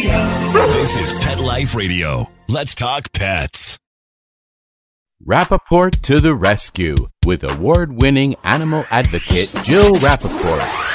This is Pet Life Radio. Let's talk pets. Rappaport to the rescue with award-winning animal advocate Jill Rappaport.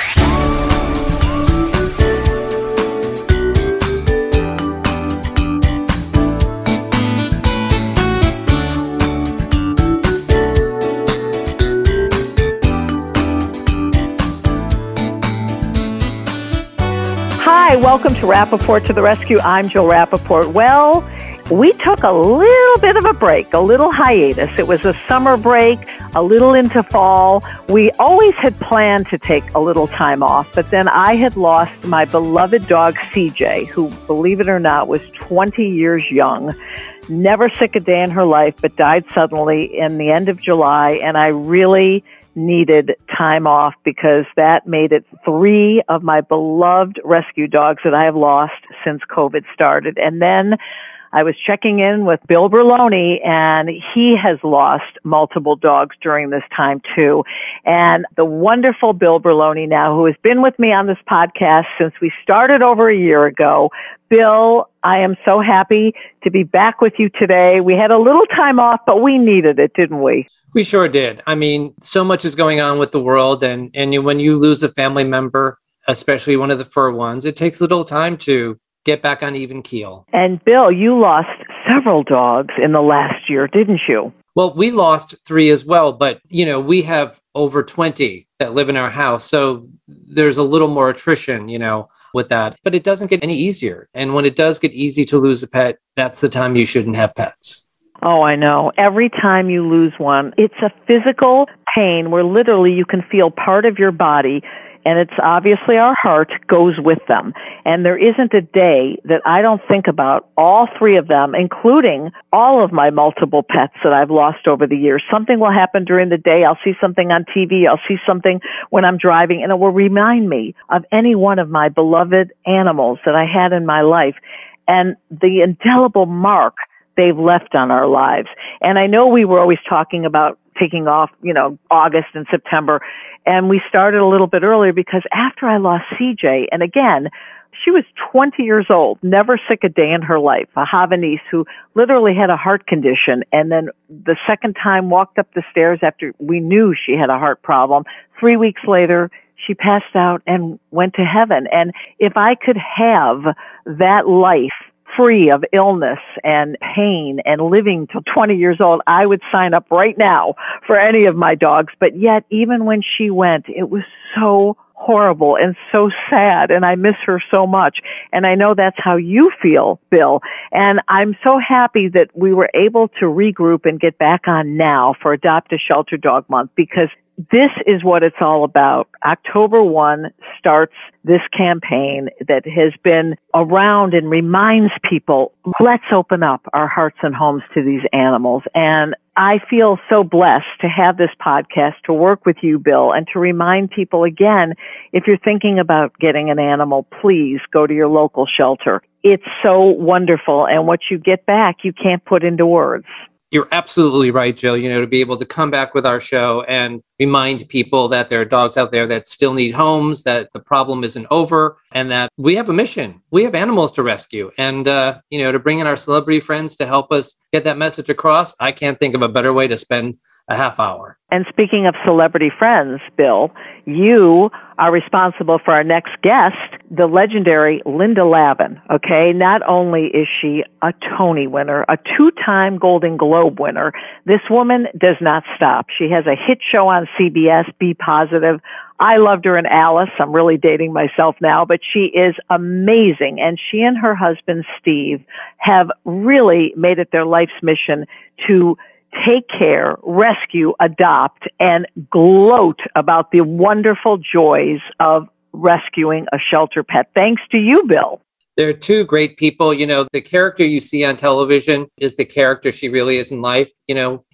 Hi, welcome to Rappaport to the Rescue. I'm Jill Rappaport. Well, we took a little bit of a break, a little hiatus. It was a summer break, a little into fall. We always had planned to take a little time off, but then I had lost my beloved dog, CJ, who, believe it or not, was 20 years young, never sick a day in her life, but died suddenly in the end of July, and I really needed time off because that made it 3 of my beloved rescue dogs that I have lost since COVID started. And then I was checking in with Bill Berloni, and he has lost multiple dogs during this time too. And the wonderful Bill Berloni now, who has been with me on this podcast since we started over a year ago. Bill, I am so happy to be back with you today. We had a little time off, but we needed it, didn't we? We sure did. I mean, so much is going on with the world, and when you lose a family member, especially one of the fur ones, it takes a little time to get back on even keel. And Bill, you lost several dogs in the last year, didn't you? Well, we lost 3 as well, but we have over 20 that live in our house, so there's a little more attrition, with that. But it doesn't get any easier. And when it does get easy to lose a pet, that's the time you shouldn't have pets. Oh, I know. Every time you lose one, it's a physical pain where literally you can feel part of your body, and it's obviously our heart goes with them. And there isn't a day that I don't think about all 3 of them, including all of my multiple pets that I've lost over the years. Something will happen during the day. I'll see something on TV. I'll see something when I'm driving, and it will remind me of any one of my beloved animals that I had in my life and the indelible mark they've left on our lives. And I know we were always talking about taking off, August and September. And we started a little bit earlier because after I lost CJ, and again, she was 20 years old, never sick a day in her life, a Havanese who literally had a heart condition. And then the second time walked up the stairs after we knew she had a heart problem. 3 weeks later, she passed out and went to heaven. And if I could have that life free of illness and pain and living till 20 years old, I would sign up right now for any of my dogs. But yet, even when she went, it was so horrible and so sad, and I miss her so much. And I know that's how you feel, Bill. And I'm so happy that we were able to regroup and get back on now for Adopt a Shelter Dog Month, because this is what it's all about. October 1 starts this campaign that has been around and reminds people, let's open up our hearts and homes to these animals. And I feel so blessed to have this podcast, to work with you, Bill, and to remind people again, if you're thinking about getting an animal, please go to your local shelter. It's so wonderful. And what you get back, you can't put into words. You're absolutely right, Jill, to be able to come back with our show and remind people that there are dogs out there that still need homes, that the problem isn't over, and that we have a mission. We have animals to rescue. And, to bring in our celebrity friends to help us get that message across, I can't think of a better way to spend a half hour. And speaking of celebrity friends, Bill, you are responsible for our next guest, the legendary Linda Lavin. Okay, not only is she a Tony winner, a 2-time Golden Globe winner, this woman does not stop. She has a hit show on CBS, Be Positive. I loved her in Alice. I'm really dating myself now, but she is amazing. And she and her husband, Steve, have really made it their life's mission to take care, rescue, adopt, and gloat about the wonderful joys of rescuing a shelter pet. Thanks to you, Bill. They're 2 great people. The character you see on television is the character she really is in life.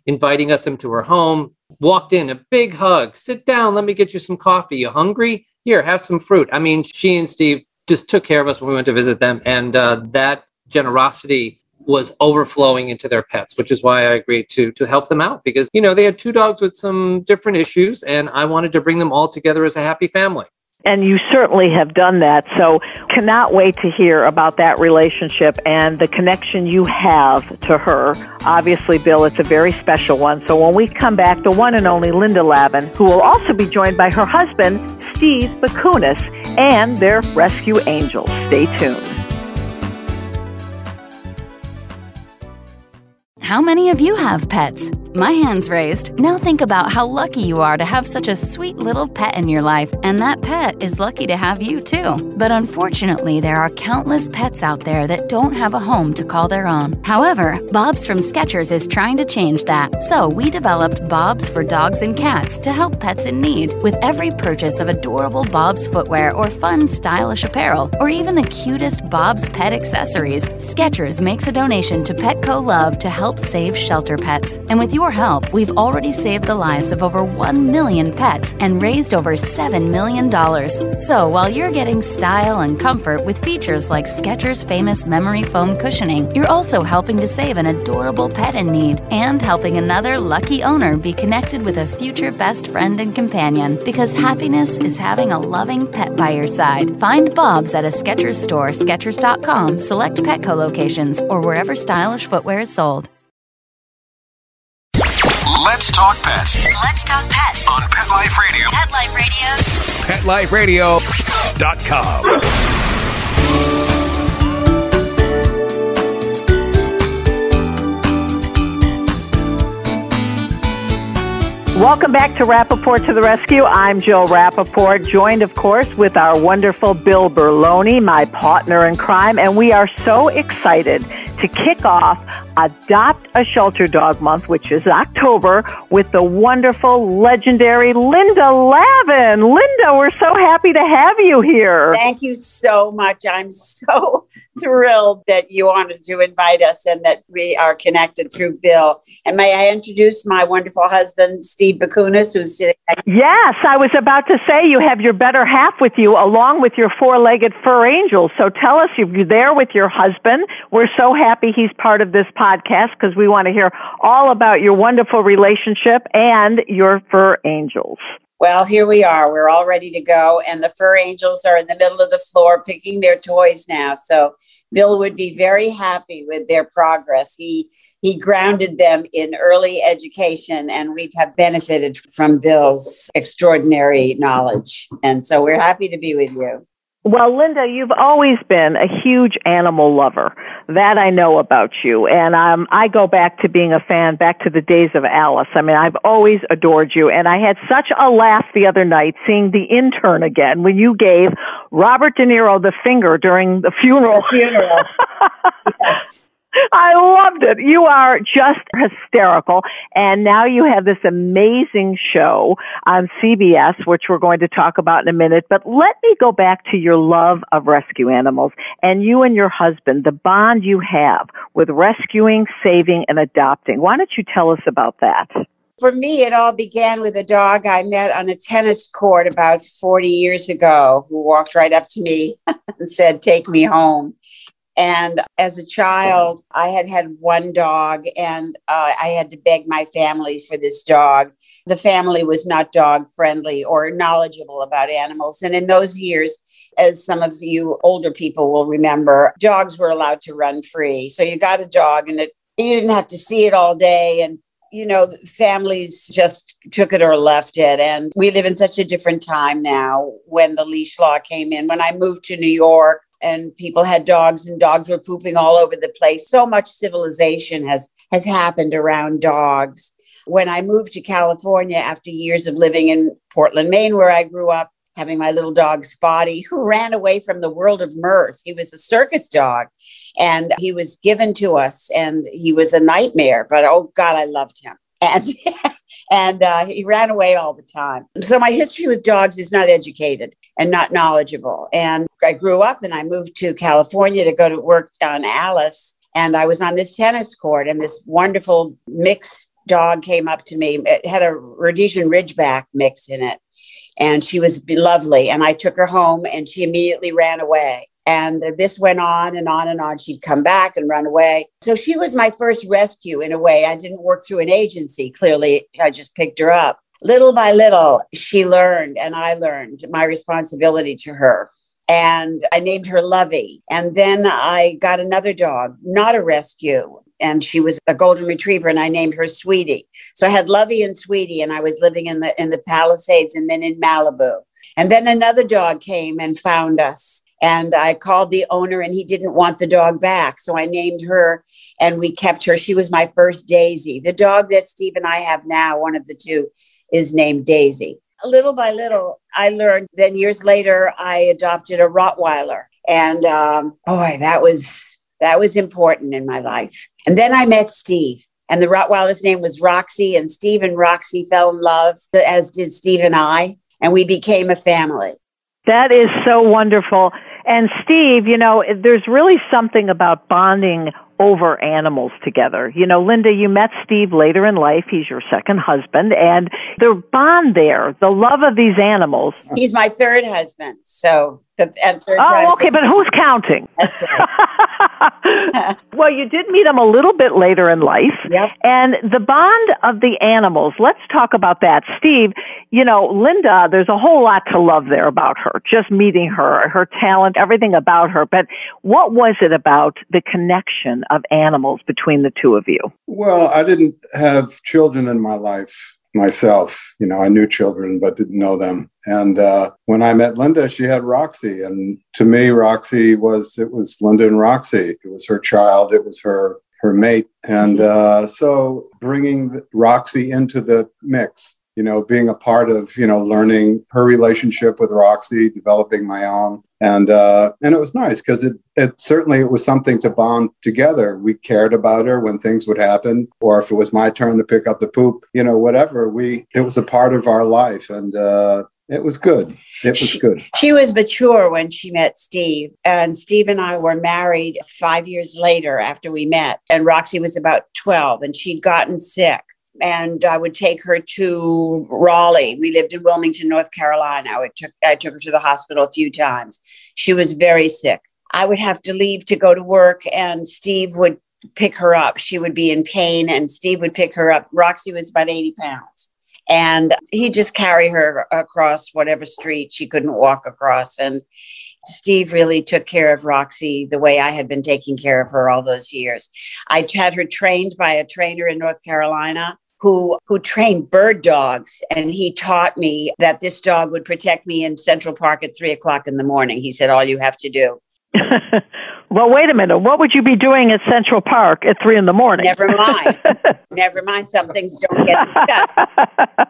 Inviting us into her home, walked in, a big hug, sit down, let me get you some coffee. You hungry? Here, have some fruit. I mean, she and Steve just took care of us when we went to visit them. And that generosity was overflowing into their pets, which is why I agreed to help them out, because, they had 2 dogs with some different issues, and I wanted to bring them all together as a happy family. And you certainly have done that. So cannot wait to hear about that relationship and the connection you have to her. Obviously, Bill, it's a very special one. So when we come back, the one and only Linda Lavin, who will also be joined by her husband, Steve Bakunas, and their rescue angels. Stay tuned. How many of you have pets? My hand's raised. Now think about how lucky you are to have such a sweet little pet in your life, and that pet is lucky to have you too. But unfortunately, there are countless pets out there that don't have a home to call their own. However, Bob's from Skechers is trying to change that. So we developed Bob's for dogs and cats to help pets in need. With every purchase of adorable Bob's footwear or fun, stylish apparel, or even the cutest Bob's pet accessories, Skechers makes a donation to Petco Love to help save shelter pets. And with your help, we've already saved the lives of over 1 million pets and raised over $7 million. So while you're getting style and comfort with features like Skechers' famous memory foam cushioning, you're also helping to save an adorable pet in need and helping another lucky owner be connected with a future best friend and companion, because happiness is having a loving pet by your side. Find Bob's at a Skechers store, Skechers.com, select Petco locations, or wherever stylish footwear is sold. Let's talk pets. Let's talk pets On Pet Life Radio. Pet Life Radio. PetLifeRadio.com. Welcome back to Rappaport to the Rescue. I'm Jill Rappaport, joined, of course, with our wonderful Bill Berloni, my partner in crime, and we are so excited to kick off Adopt a Shelter Dog Month, which is October, with the wonderful, legendary Linda Lavin. Linda, we're so happy to have you here. Thank you so much. I'm so thrilled that you wanted to invite us and that we are connected through Bill. And may I introduce my wonderful husband, Steve Bakunas, who's sitting next to me. Yes, I was about to say you have your better half with you, along with your four-legged fur angel. So tell us, you're there with your husband. We're so happy he's part of this podcast because we want to hear all about your wonderful relationship and your fur angels. Well, here we are. We're all ready to go. And the fur angels are in the middle of the floor picking their toys now. So Bill would be very happy with their progress. He grounded them in early education, and we have benefited from Bill's extraordinary knowledge. And so we're happy to be with you. Well, Linda, you've always been a huge animal lover. That I know about you. And I go back to being a fan, back to the days of Alice. I mean, I've always adored you. And I had such a laugh the other night seeing The Intern again when you gave Robert De Niro the finger during the funeral. Yes. I loved it. You are just hysterical. And now you have this amazing show on CBS, which we're going to talk about in a minute. But let me go back to your love of rescue animals and you and your husband, the bond you have with rescuing, saving, and adopting. Why don't you tell us about that? For me, it all began with a dog I met on a tennis court about 40 years ago who walked right up to me and said, "Take me home." And as a child, I had one dog, and I had to beg my family for this dog. The family was not dog friendly or knowledgeable about animals. And in those years, as some of you older people will remember, dogs were allowed to run free. So you got a dog, and you didn't have to see it all day. And you know, families just took it or left it. And we live in such a different time now when the leash law came in. When I moved to New York and people had dogs and dogs were pooping all over the place, so much civilization has happened around dogs. When I moved to California after years of living in Portland, Maine, where I grew up, having my little dog Spotty, who ran away from the world of mirth. He was a circus dog, and he was given to us, and he was a nightmare, but oh God, I loved him. And he ran away all the time. So my history with dogs is not educated and not knowledgeable. And I grew up and I moved to California to go to work on Alice. And I was on this tennis court, and this wonderful mixed dog came up to me. It had a Rhodesian Ridgeback mix in it. And she was lovely. And I took her home, and she immediately ran away. And this went on and on and on. She'd come back and run away. So she was my first rescue in a way. I didn't work through an agency. Clearly, I just picked her up. Little by little, she learned, and I learned my responsibility to her. And I named her Lovey. And then I got another dog, not a rescue. And she was a golden retriever, and I named her Sweetie. So I had Lovey and Sweetie, and I was living in the Palisades and then in Malibu. And then another dog came and found us. And I called the owner, and he didn't want the dog back. So I named her, and we kept her. She was my first Daisy. The dog that Steve and I have now, one of the two, is named Daisy. Little by little, I learned. Then years later, I adopted a Rottweiler. And boy, that was important in my life. And then I met Steve. And the Rottweiler's name was Roxy. And Steve and Roxy fell in love, as did Steve and I. And we became a family. That is so wonderful. And Steve, there's really something about bonding over animals together. Linda, you met Steve later in life. He's your second husband. And the bond there, the love of these animals. He's my third husband. So, third oh, okay. But who's counting? That's right. Well, you did meet him a little bit later in life. Yep. And the bond of the animals, let's talk about that. Steve, Linda, there's a whole lot to love there about her, just meeting her talent, everything about her. But what was it about the connection of animals between the two of you? Well, I didn't have children in my life myself. I knew children, but didn't know them. And when I met Linda, she had Roxy. And to me, Roxy it was Linda and Roxy. It was her child. It was her mate. And so bringing Roxy into the mix, being a part of, learning her relationship with Roxy, developing my own. And it was nice because it certainly was something to bond together. We cared about her when things would happen, or if it was my turn to pick up the poop, whatever. It was a part of our life, and it was good. It was good. She was mature when she met Steve, and Steve and I were married 5 years later after we met. And Roxy was about 12, and she'd gotten sick. And I would take her to Raleigh. We lived in Wilmington, North Carolina. I took her to the hospital a few times. She was very sick. I would have to leave to go to work, and Steve would pick her up. She would be in pain, and Steve would pick her up. Roxy was about 80 pounds. And he'd just carry her across whatever street she couldn't walk across. And Steve really took care of Roxy the way I had been taking care of her all those years. I had her trained by a trainer in North Carolina who trained bird dogs. And he taught me that this dog would protect me in Central Park at 3:00 in the morning. He said, all you have to do. Well, wait a minute. What would you be doing at Central Park at 3 a.m? Never mind. Never mind. Some things don't get discussed.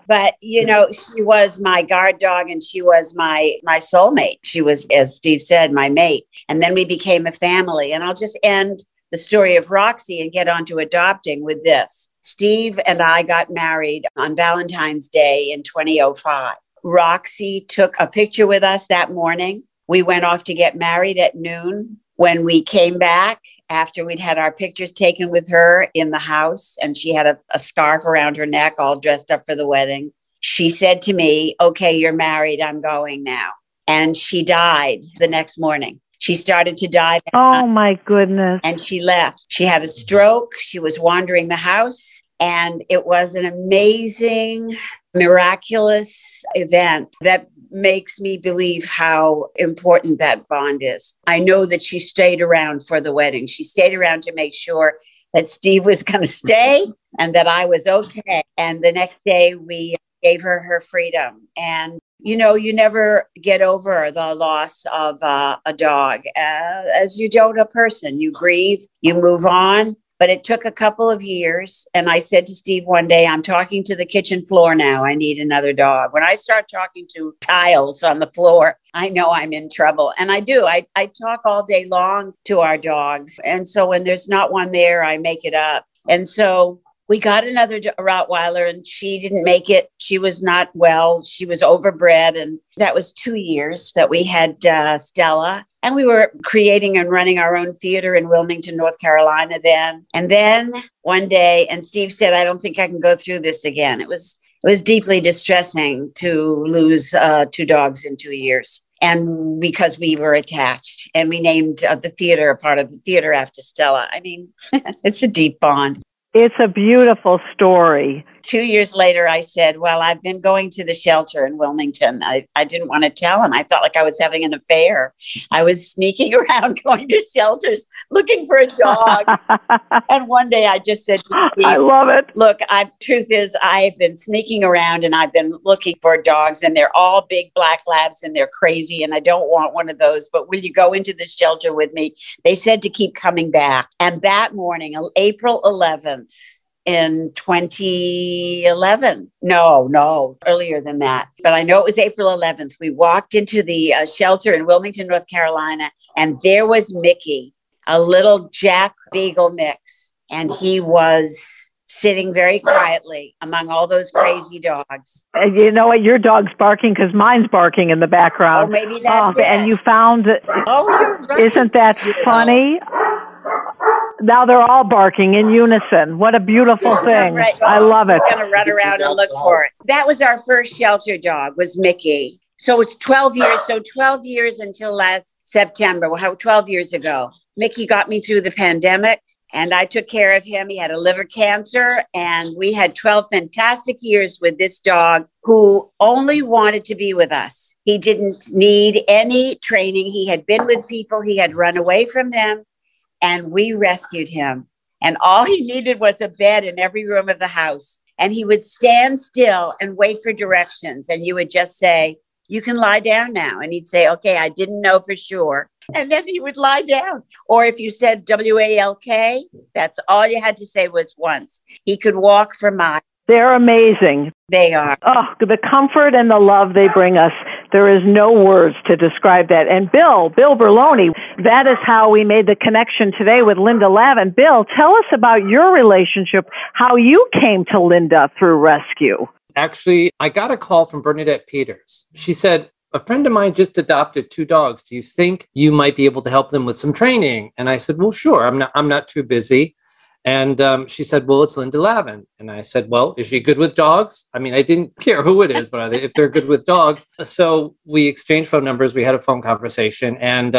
But, she was my guard dog, and she was my soulmate. She was, as Steve said, my mate. And then we became a family. And I'll just end the story of Roxy and get on to adopting with this. Steve and I got married on Valentine's Day in 2005. Roxy took a picture with us that morning. We went off to get married at noon. When we came back, after we'd had our pictures taken with her in the house, and she had a scarf around her neck, all dressed up for the wedding, she said to me, okay, you're married, I'm going now. And she died the next morning. She started to die. Oh, my goodness. And she left. She had a stroke. She was wandering the house. And it was an amazing, miraculous event that makes me believe how important that bond is. I know that she stayed around for the wedding. She stayed around to make sure that Steve was going to stay and that I was okay. And the next day we gave her freedom. And, you never get over the loss of a dog, as you don't a person. You grieve, you move on. But it took a couple of years. And I said to Steve one day, I'm talking to the kitchen floor now. I need another dog. When I start talking to tiles on the floor, I know I'm in trouble. And I do. I talk all day long to our dogs. And so when there's not one there, I make it up. And so we got another Rottweiler, and she didn't make it. She was not well. She was overbred. And that was 2 years that we had Stella. And we were creating and running our own theater in Wilmington, North Carolina then. And then one day, and Steve said, I don't think I can go through this again. It was deeply distressing to lose 2 dogs in 2 years. And because we were attached, and we named the theater, a part of the theater, after Stella. I mean, it's a deep bond. It's a beautiful story. 2 years later, I said, well, I've been going to the shelter in Wilmington. I didn't want to tell him. I felt like I was having an affair. I was sneaking around going to shelters looking for a dog. And one day I just said to Steve, I love it. Look, truth is, I've been sneaking around and I've been looking for dogs, and they're all big black labs and they're crazy, and I don't want one of those. But will you go into the shelter with me? They said to keep coming back. And that morning, April 11th, in 2011. No, earlier than that. But I know it was April 11th. We walked into the shelter in Wilmington, North Carolina, and there was Mickey, a little Jack Beagle mix. And he was sitting very quietly among all those crazy dogs. And you know what? Your dog's barking because mine's barking in the background. Oh, maybe that's it. And you found it. Oh, you're right. Isn't that funny? Now they're all barking in unison. What a beautiful thing. Right. I love it. She's going to run around and look for it. That was our first shelter dog, was Mickey. So it's 12 years. So 12 years until last September, 12 years ago. Mickey got me through the pandemic, and I took care of him. He had a liver cancer, and we had 12 fantastic years with this dog who only wanted to be with us. He didn't need any training. He had been with people. He had run away from them. And we rescued him. And all he needed was a bed in every room of the house. And he would stand still and wait for directions. And you would just say, you can lie down now. And he'd say, okay, I didn't know for sure. And then he would lie down. Or if you said WALK, that's all you had to say was once. He could walk for miles. They're amazing. They are. Oh, the comfort and the love they bring us. There is no words to describe that. And Bill Berloni, that is how we made the connection today with Linda Lavin. Bill, tell us about your relationship, how you came to Linda through rescue. Actually, I got a call from Bernadette Peters. She said, a friend of mine just adopted 2 dogs. Do you think you might be able to help them with some training? And I said, well, sure. I'm not too busy. And she said, well, it's Linda Lavin. And I said, well, is she good with dogs? I mean, I didn't care who it is, but if they're good with dogs. So we exchanged phone numbers. We had a phone conversation. And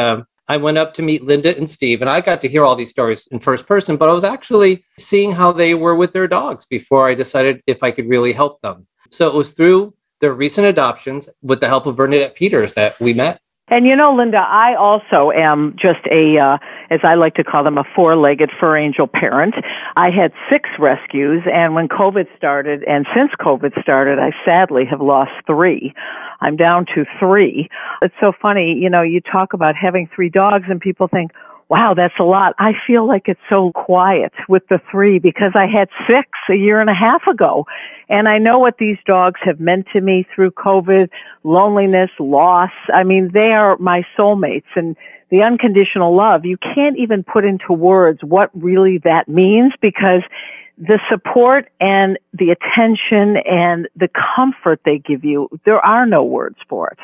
I went up to meet Linda and Steve. And I got to hear all these stories in first person. But I was actually seeing how they were with their dogs before I decided if I could really help them. So it was through their recent adoptions with the help of Bernadette Peters that we met. And you know, Linda, I also am just as I like to call them, a 4-legged fur angel parent. I had 6 rescues, and when COVID started, and since COVID started, I sadly have lost 3. I'm down to 3. It's so funny, you know, you talk about having 3 dogs, and people think, wow, that's a lot. I feel like it's so quiet with the 3 because I had 6 a year and a half ago. And I know what these dogs have meant to me through COVID, loneliness, loss. I mean, they are my soulmates. And the unconditional love, you can't even put into words what really that means, because the support and the attention and the comfort they give you, there are no words for it.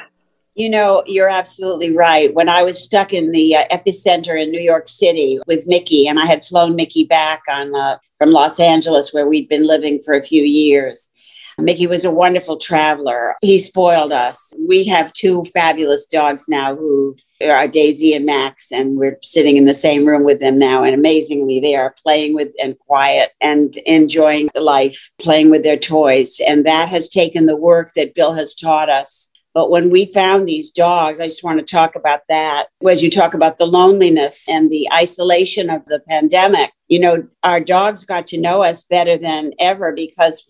You know, you're absolutely right. When I was stuck in the epicenter in New York City with Mickey, and I had flown Mickey back from Los Angeles, where we'd been living for a few years. Mickey was a wonderful traveler. He spoiled us. We have 2 fabulous dogs now who are Daisy and Max, and we're sitting in the same room with them now. And amazingly, they are playing with and quiet and enjoying life, playing with their toys. And that has taken the work that Bill has taught us. But when we found these dogs, I just want to talk about that. As you talk about the loneliness and the isolation of the pandemic, you know, our dogs got to know us better than ever because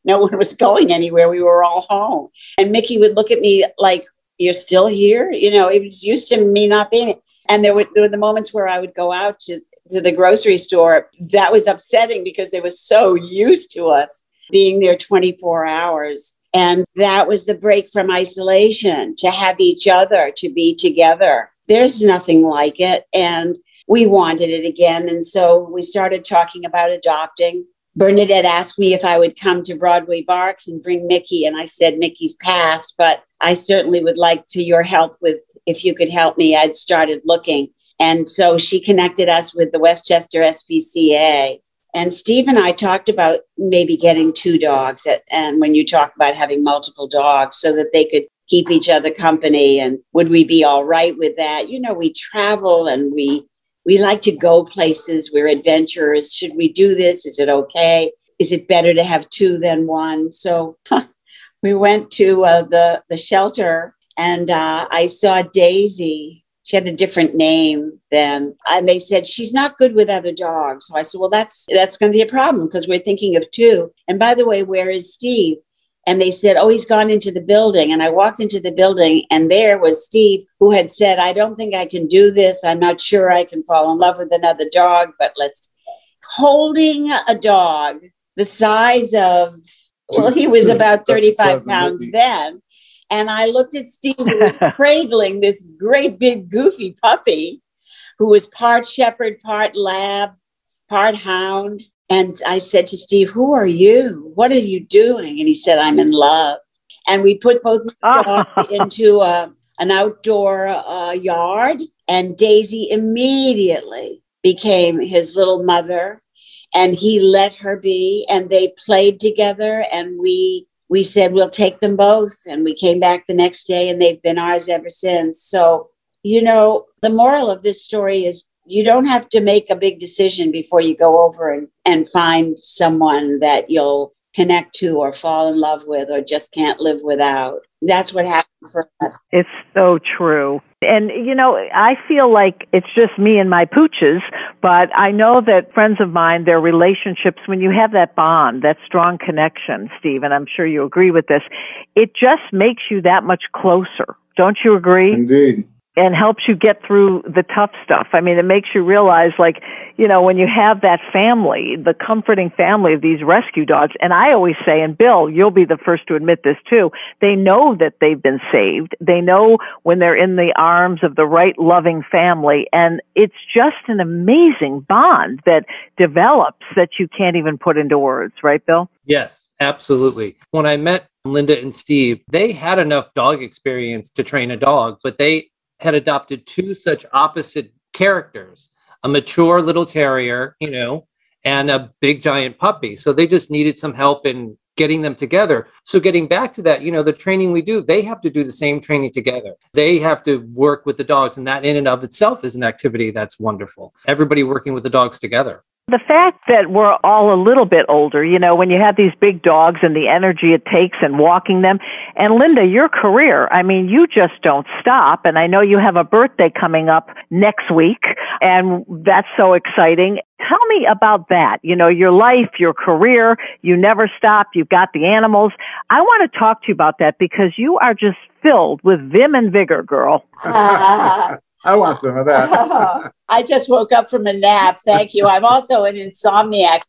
no one was going anywhere. We were all home. And Mickey would look at me like, you're still here? You know, it was used to me not being. And there were the moments where I would go out to the grocery store. That was upsetting because they were so used to us being there 24 hours. And that was the break from isolation, to have each other, to be together. There's nothing like it. And we wanted it again. And so we started talking about adopting. Bernadette asked me if I would come to Broadway Barks and bring Mickey. And I said, Mickey's passed, but I certainly would like your help with, if you could help me. I'd started looking. And so she connected us with the Westchester SPCA. And Steve and I talked about maybe getting 2 dogs. And when you talk about having multiple dogs so that they could keep each other company, and would we be all right with that? You know, we travel and we like to go places. We're adventurers. Should we do this? Is it okay? is it better to have two than one? So we went to the shelter, and I saw Daisy. She had a different name then. And they said, she's not good with other dogs. So I said, well, that's going to be a problem because we're thinking of two. And by the way, where is Steve? And they said, oh, he's gone into the building. And I walked into the building, and there was Steve, who had said, I don't think I can do this. I'm not sure I can fall in love with another dog, but holding a dog the size of, well, he was about 35 pounds then. And I looked at Steve, who was cradling this great big goofy puppy who was part shepherd, part lab, part hound. And I said to Steve, who are you? What are you doing? And he said, I'm in love. And we put both of the dogs into an outdoor yard. And Daisy immediately became his little mother. And he let her be. And they played together. And we said, we'll take them both. And we came back the next day, and they've been ours ever since. So, the moral of this story is you don't have to make a big decision before you go over and find someone that you'll connect to or fall in love with or just can't live without. That's what happened for us. It's so true. And, I feel like it's just me and my pooches, but I know that friends of mine, their relationships, when you have that bond, that strong connection, Steve, and I'm sure you agree with this, it just makes you that much closer. Don't you agree? Indeed. And helps you get through the tough stuff. I mean, it makes you realize, when you have that family, the comforting family of these rescue dogs, and I always say, and Bill, you'll be the first to admit this too, they know that they've been saved. They know when they're in the arms of the right loving family, and it's just an amazing bond that develops that you can't even put into words, right, Bill? Yes, absolutely. When I met Linda and Steve, they had enough dog experience to train a dog, but they had adopted two such opposite characters, a mature little terrier, and a big giant puppy. So they just needed some help in getting them together. So getting back to that, the training we do, they have to do the same training together. They have to work with the dogs. And that in and of itself is an activity that's wonderful. Everybody working with the dogs together. The fact that we're all a little bit older, when you have these big dogs and the energy it takes and walking them. And Linda, your career, I mean, you just don't stop. And I know you have a birthday coming up next week, and that's so exciting. Tell me about that. Your life, your career, you never stop. You've got the animals. I want to talk to you about that because you are just filled with vim and vigor, girl. I want some of that. I just woke up from a nap. Thank you. I'm also an insomniac.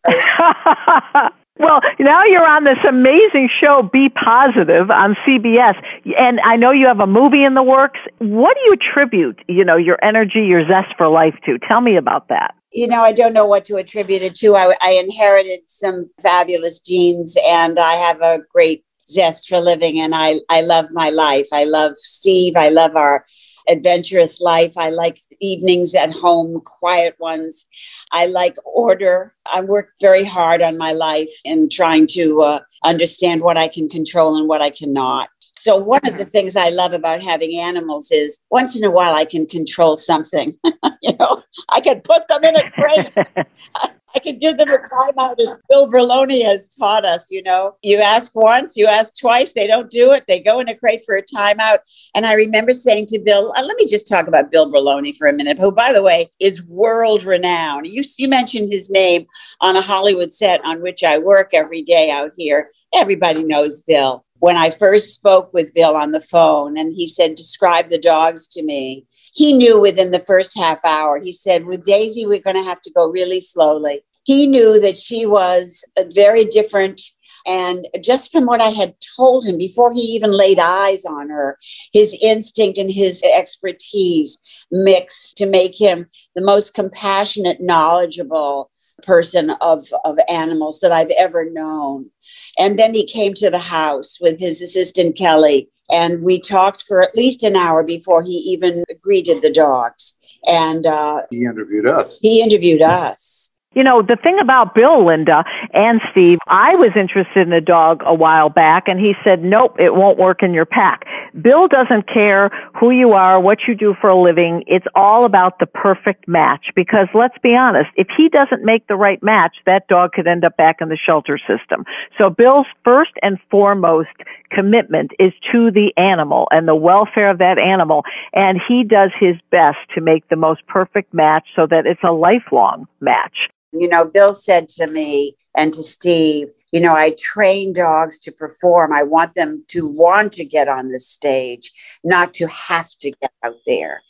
Well, now you're on this amazing show, Be Positive, on CBS. And I know you have a movie in the works. What do you attribute, your energy, your zest for life to? Tell me about that. I don't know what to attribute it to. I inherited some fabulous genes, and I have a great zest for living. And I love my life. I love Steve. I love our adventurous life. I like evenings at home, quiet ones. I like order. I work very hard on my life in trying to understand what I can control and what I cannot. So one of the things I love about having animals is once in a while I can control something. I can put them in a crate. I can give them a timeout, as Bill Berloni has taught us. You ask once, you ask twice, they don't do it. They go in a crate for a timeout. And I remember saying to Bill, let me just talk about Bill Berloni for a minute, who, by the way, is world renowned. You mentioned his name on a Hollywood set on which I work every day out here. Everybody knows Bill. When I first spoke with Bill on the phone and he said, describe the dogs to me, he knew within the first half hour. He said, with Daisy, we're going to have to go really slowly. He knew that she was very different. And just from what I had told him before he even laid eyes on her, his instinct and his expertise mixed to make him the most compassionate, knowledgeable person of animals that I've ever known. And then he came to the house with his assistant, Kelly, and we talked for at least an hour before he even greeted the dogs. And he interviewed us. He interviewed us. The thing about Bill, Linda, and Steve, I was interested in a dog a while back, and he said, nope, it won't work in your pack. Bill doesn't care who you are, what you do for a living. It's all about the perfect match, because let's be honest, if he doesn't make the right match, that dog could end up back in the shelter system. So Bill's first and foremost commitment is to the animal and the welfare of that animal, and he does his best to make the most perfect match so that it's a lifelong match. Bill said to me and to Steve, I train dogs to perform. I want them to want to get on the stage, not to have to get out there.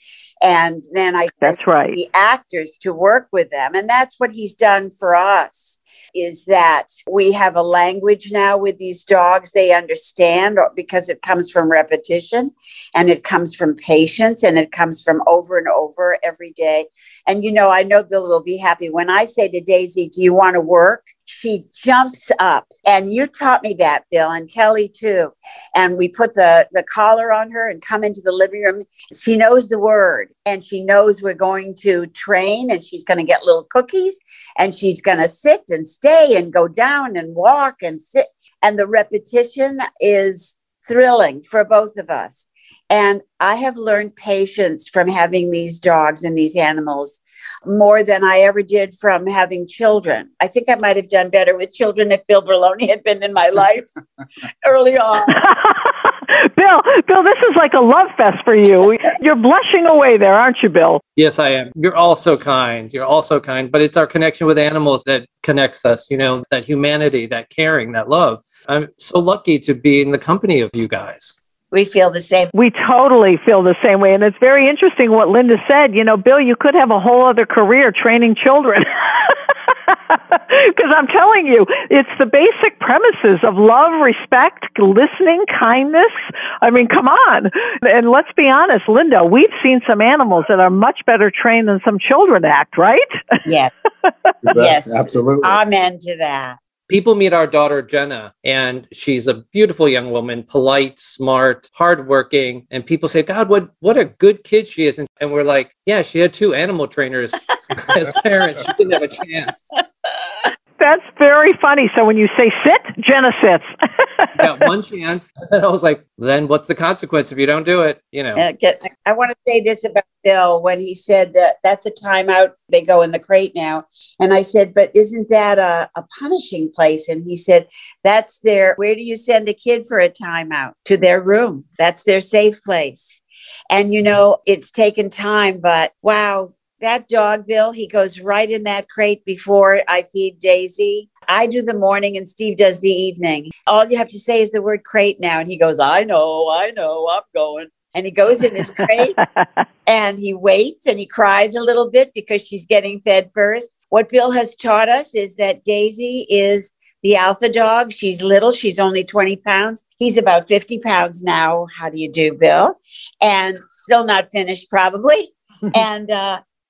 And then that's right. The actors to work with them. And that's what he's done for us, is that we have a language now with these dogs. They understand, because it comes from repetition, and it comes from patience, and it comes from over and over every day. And, I know Bill will be happy when I say to Daisy, do you want to work? She jumps up. And you taught me that, Bill, and Kelly too. And we put the collar on her and come into the living room. She knows the word, and she knows we're going to train, and she's going to get little cookies, and she's going to sit and stay and go down and walk and sit. And the repetition is thrilling for both of us. And I have learned patience from having these dogs and these animals more than I ever did from having children. I think I might have done better with children if Bill Berloni had been in my life early on. Bill, this is like a love fest for you. You're blushing away there, aren't you, Bill? Yes, I am. You're all so kind. You're all so kind. But it's our connection with animals that connects us, that humanity, that caring, that love. I'm so lucky to be in the company of you guys. We feel the same. We totally feel the same way. And it's very interesting what Linda said. Bill, you could have a whole other career training children. Because I'm telling you, it's the basic premises of love, respect, listening, kindness. I mean, come on. And let's be honest, Linda, we've seen some animals that are much better trained than some children act, right? Yes. Yes, absolutely. Amen to that. People meet our daughter, Jenna, and she's a beautiful young woman, polite, smart, hardworking. And people say, God, what a good kid she is. And we're like, yeah, she had 2 animal trainers as parents. She didn't have a chance. That's very funny. So when you say sit, Jenna sits. Got one chance. And I was like, then what's the consequence if you don't do it? I want to say this about Bill when he said that that's a timeout. They go in the crate now. And I said, but isn't that a punishing place? And he said, where do you send a kid for a timeout? To their room. That's their safe place. And, it's taken time, but wow. That dog, Bill, he goes right in that crate before I feed Daisy. I do the morning and Steve does the evening. All you have to say is the word crate now. And he goes, I know, I'm going. And he goes in his crate and he waits and he cries a little bit because she's getting fed first. What Bill has taught us is that Daisy is the alpha dog. She's little. She's only 20 pounds. He's about 50 pounds now. How do you do, Bill? And still not finished, probably.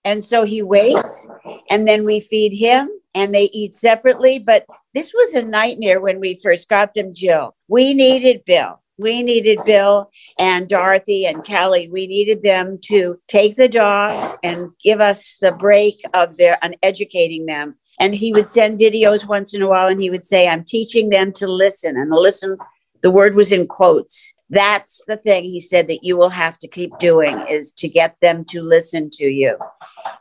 And so he waits, and then we feed him, and they eat separately. But this was a nightmare when we first got them, Jill. We needed Bill. We needed Bill and Dorothy and Kelly. We needed them to take the dogs and give us the break of educating them. And he would send videos once in a while, and he would say, I'm teaching them to listen. And the word was in quotes. That's the thing, he said, that you will have to keep doing, is to get them to listen to you.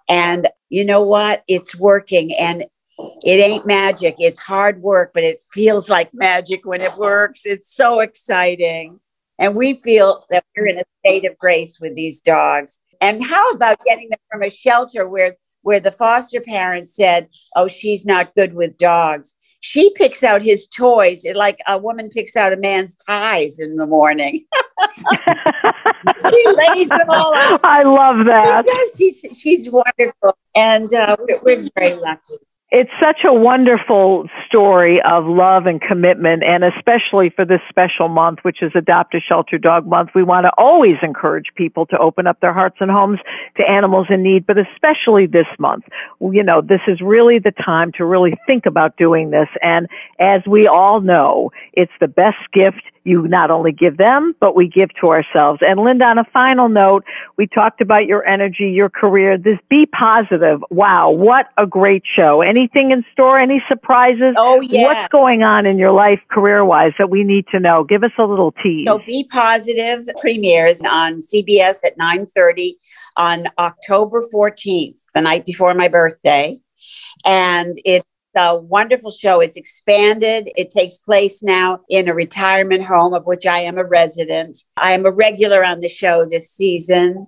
And you know what? It's working, and it ain't magic. It's hard work, but it feels like magic when it works. It's so exciting. And we feel that we're in a state of grace with these dogs. And how about getting them from a shelter where the foster parent said, oh, she's not good with dogs. She picks out his toys like a woman picks out a man's ties in the morning. She lays them all out. I love that. She's wonderful. And we're very lucky. It's such a wonderful story of love and commitment, and especially for this special month, which is Adopt a Shelter Dog Month. We want to always encourage people to open up their hearts and homes to animals in need, but especially this month. This is really the time to really think about doing this. And as we all know, it's the best gift you not only give them, but we give to ourselves. And Linda, on a final note, we talked about your energy, your career, this Be Positive. Wow, what a great show. Anything in store? Any surprises? Oh, yes. What's going on in your life career-wise that we need to know? Give us a little tease. So Be Positive premieres on CBS at 9:30 on October 14th, the night before my birthday. And it's a wonderful show. It's expanded. It takes place now in a retirement home of which I am a resident. I am a regular on the show this season.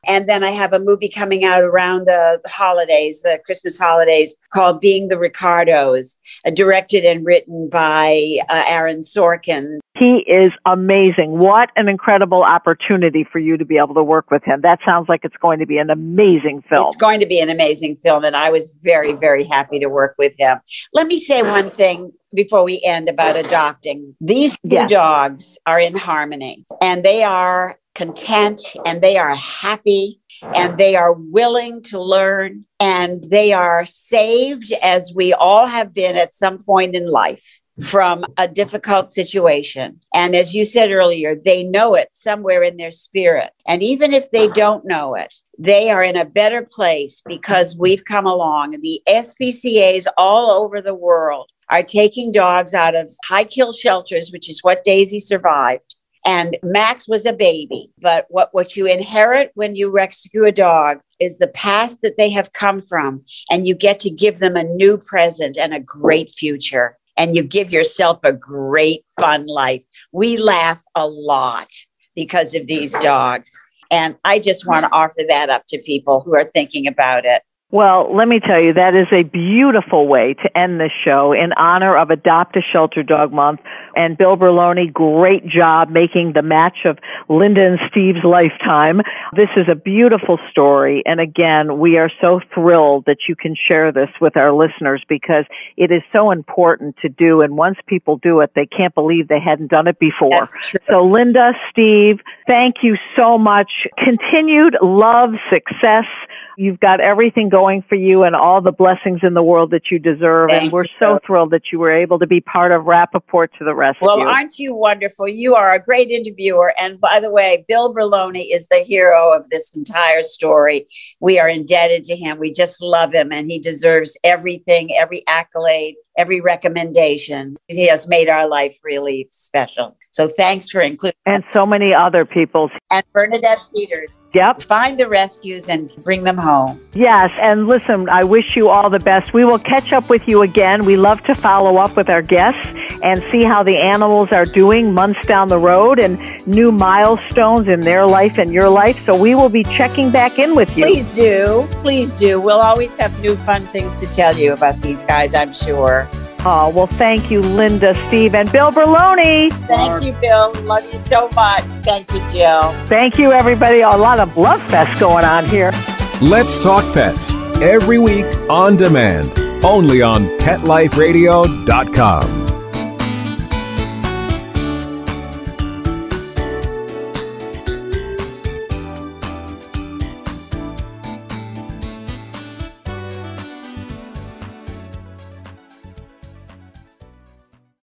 And then I have a movie coming out around the holidays, the Christmas holidays, called Being the Ricardos, directed and written by Aaron Sorkin. He is amazing. What an incredible opportunity for you to be able to work with him. That sounds like it's going to be an amazing film. It's going to be an amazing film, and I was very, very happy to work with him. Let me say one thing before we end about adopting. These two dogs are in harmony, and they are content, and they are happy, and they are willing to learn, and they are saved, as we all have been at some point in life, from a difficult situation. And as you said earlier, they know it somewhere in their spirit. And even if they don't know it, they are in a better place because we've come along. The SPCAs all over the world are taking dogs out of high kill shelters, which is what Daisy survived. And Max was a baby. But what you inherit when you rescue a dog is the past that they have come from. And you get to give them a new present and a great future. And you give yourself a great, fun life. We laugh a lot because of these dogs. And I just want to offer that up to people who are thinking about it. Well, let me tell you, that is a beautiful way to end this show in honor of Adopt a Shelter Dog Month. And Bill Berloni, great job making the match of Linda and Steve's lifetime. This is a beautiful story. And again, we are so thrilled that you can share this with our listeners because it is so important to do. And once people do it, they can't believe they hadn't done it before. That's true. So Linda, Steve, thank you so much. Continued love, success. You've got everything going for you and all the blessings in the world that you deserve. And we're so thrilled that you were able to be part of Rappaport to the Rescue. Well, aren't you wonderful? You are a great interviewer. And by the way, Bill Berloni is the hero of this entire story. We are indebted to him. We just love him, and he deserves everything, every accolade, every recommendation. He has made our life really special. So thanks for including. And so many other people. And Bernadette Peters. Yep. Find the rescues and bring them home. Yes. And listen, I wish you all the best. We will catch up with you again. We love to follow up with our guests and see how the animals are doing months down the road and new milestones in their life and your life. So we will be checking back in with you. Please do. Please do. We'll always have new fun things to tell you about these guys, I'm sure. Oh, well, thank you, Linda, Steve, and Bill Berloni. Thank you, Bill. Love you so much. Thank you, Jill. Thank you, everybody. A lot of love fest going on here. Let's Talk Pets, every week on demand, only on PetLifeRadio.com.